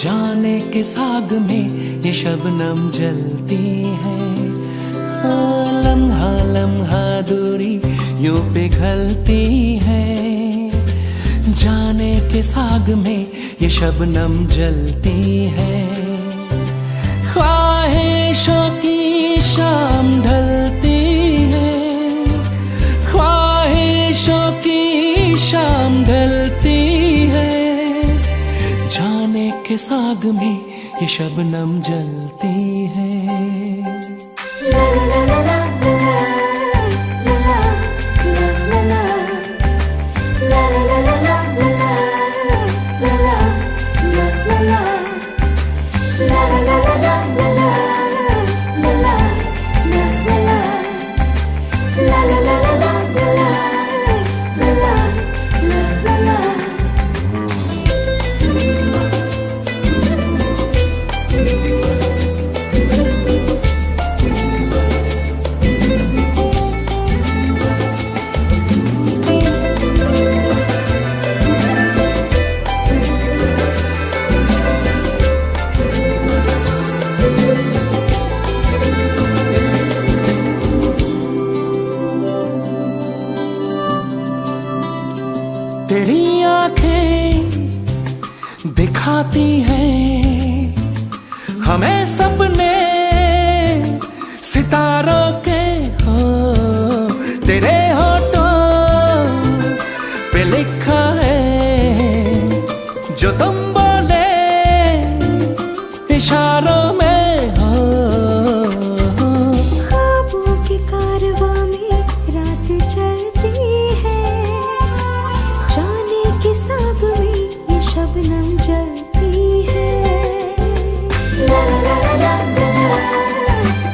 जाने के साग में ये शबनम जलती है। लम्हा दूरी यूं पिघलती है, जाने के साग में ये शबनम जलती है। ख्वाहिशों की शाम ढलती है, ख्वाहिशों की शाम ढलती है, जाने के साग में ये शबनम जलती है। तेरी आंखें दिखाती हैं हमें सपने सितारों के, हो तेरे होठों पे लिखा है जो तुम बोले इशारों में, हो ख्वाबों के कारवां में रात चलती है, जाने के साग में ये शबनम जलती है। ला ला ला ला ला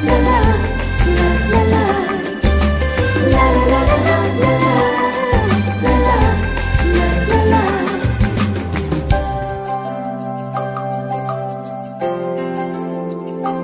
ला ला ला ला ला ला ला ला ला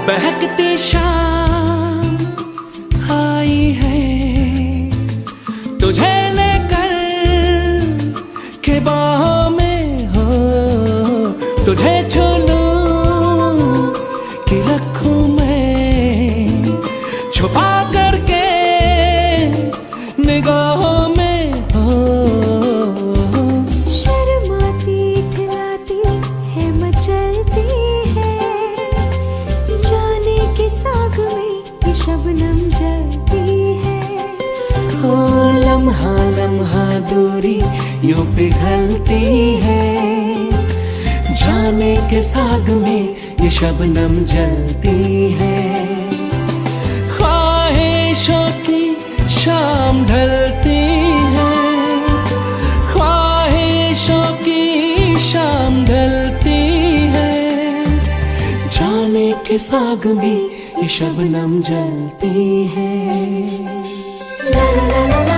बहकती शाम आई है तुझे लेकर के बाहों में, हो तुझे छू लूं कि रखूं मैं छुपा करके निगाहों में, हो शर्माती ठिलाती है मचलती है, जाने के साग में ये शबनम जलती है। हो लम्हा दूरी यूं पिघलती है, जाने के साग में ये शबनम जलती है। ख्वाहिशों की शाम ढलती है, ख्वाहिशों की शाम ढलती है, जाने के साग में ये शबनम जलती है। ला ला ला ला ला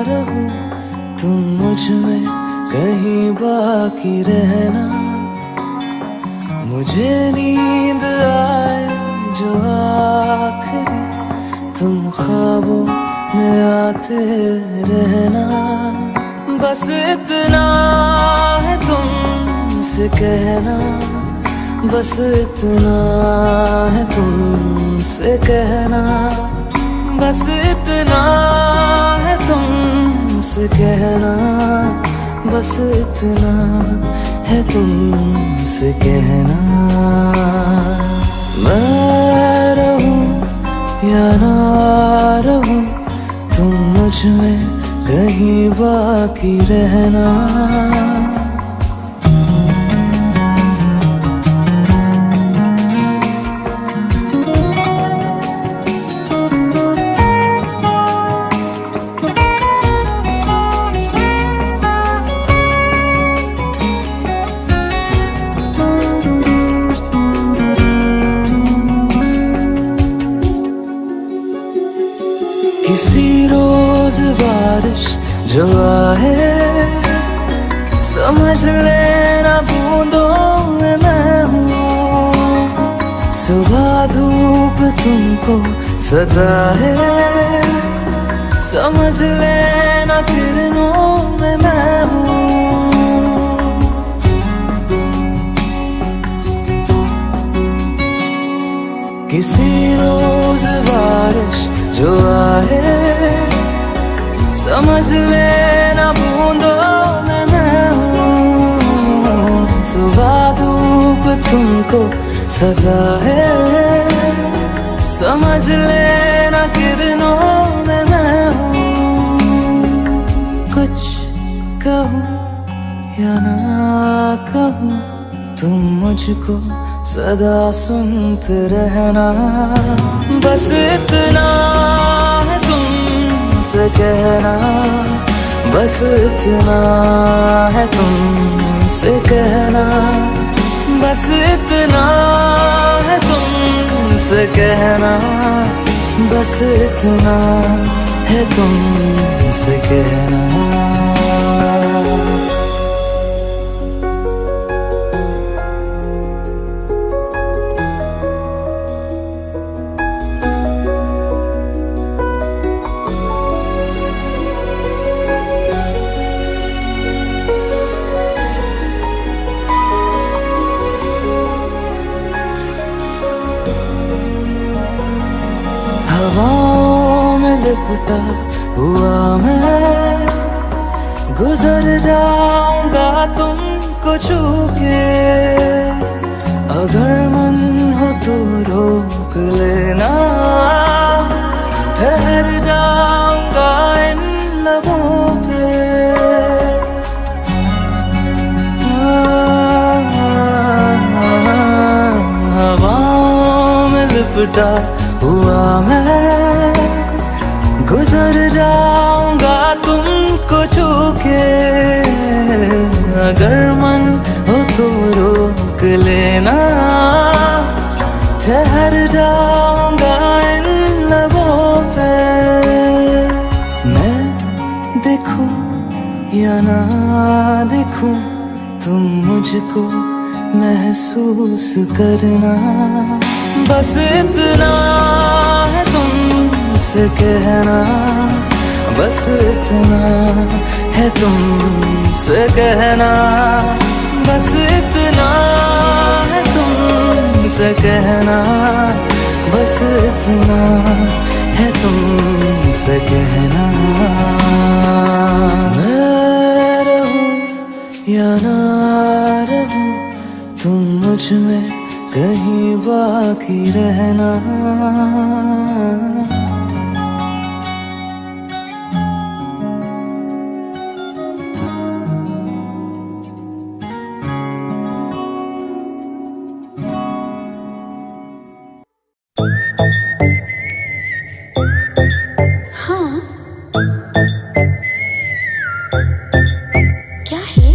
रहूं तुम मुझ में कहीं बाकी रहना, मुझे नींद आए जो आखिरी तुम ख्वाबों में आते रहना। बस इतना है तुमसे कहना, बस इतना है तुमसे कहना, बस इतना है तुमसे कहना, बस इतना है तुमसे कहना। मैं रहूं या ना रहूं तुम मुझ में कहीं बाकी रहना। किसी रोज बारिश जो आए समझ लेना बूंदों में मैं हूँ। सुबह धूप तुमको सताए समझ लेना किरणों में मैं हूँ। किसी रोज बारिश जो आए समझ लेना बूंदों में मैं हूँ। सुबह धूप तुमको सताए समझ लेना किरणों में मैं हूँ। कुछ कहूँ या ना कहूँ तुम मुझको सदा सुनते रहना। बस इतना है तुमसे कहना, बस इतना है तुमसे कहना, बस इतना है तुमसे कहना, बस इतना है तुमसे कहना। हवाओं में लिपटा हुआ मैं गुजर जाऊंगा तुमको छू के। अगर मन हो तो रोक लेना, ठहर जाऊंगा इन लबों पे। हवाओं में लिपटा हुआ मैं गुजर जाऊंगा तुमको छू के। अगर मन हो तो रोक लेना, ठहर जाऊंगा इन लबों पे। मैं देखूं या ना देखूं तुम मुझको महसूस करना। बस इतना है तुमसे कहना, बस इतना है तुमसे कहना, बस इतना है तुमसे कहना, बस इतना है तुमसे कहना। मैं रहूं या ना रहूं तुम मुझ में कहीं बाकी रहना। हाँ, क्या है?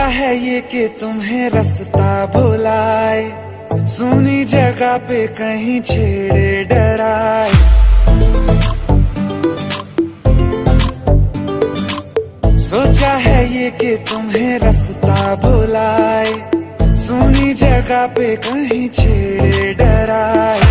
सोचा है ये कि तुम्हें रास्ता भुलाए, सुनी जगह पे कहीं छेड़े डराए। सोचा है ये कि तुम्हें रास्ता भुलाए, सुनी जगह पे कहीं छेड़े डराए।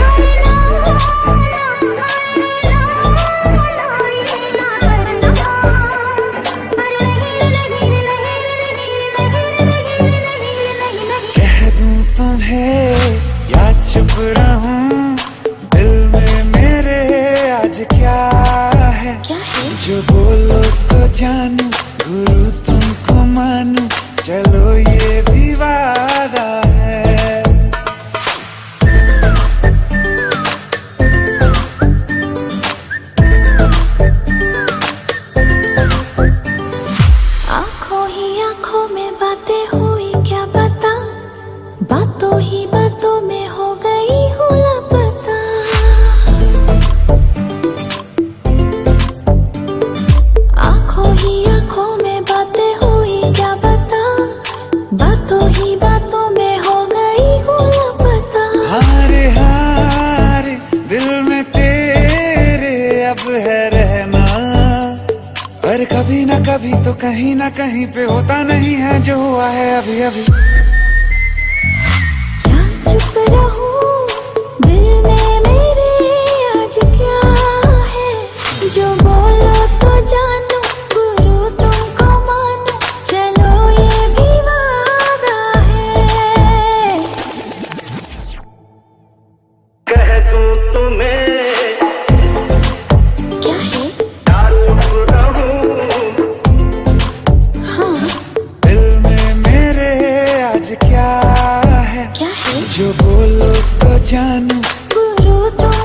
कह दूं तुम्हें या चुप रहूं, दिल में मेरे आज क्या है? जो बोलो तो जानू, गुरु तुमको मानू, चलो ये भी वादा है। आंखों ही आंखों में बातें हुई क्या बता, बातों ही बातों में हो गई हूँ लापता। आंखों ही आंखों में बातें हुई क्या बता, बातों ही बातों में हो गई हूँ लापता। हारे हारे दिल में तेरे अब है रहना, पर कभी ना कभी तो कहीं ना कहीं पे होता नहीं है जो हुआ है अभी अभी। क्या चुप रहूं, दिल में मेरे आज क्या है? जो बोलो तो जानू, गुरु तुमको मानू, चलो ये भी वादा है। कह दूं तुम्हें क्या है? या चुप रहूं, हाँ दिल में मेरे आज क्या है? क्या है? जो बोलो तो जानू, गुरु तुम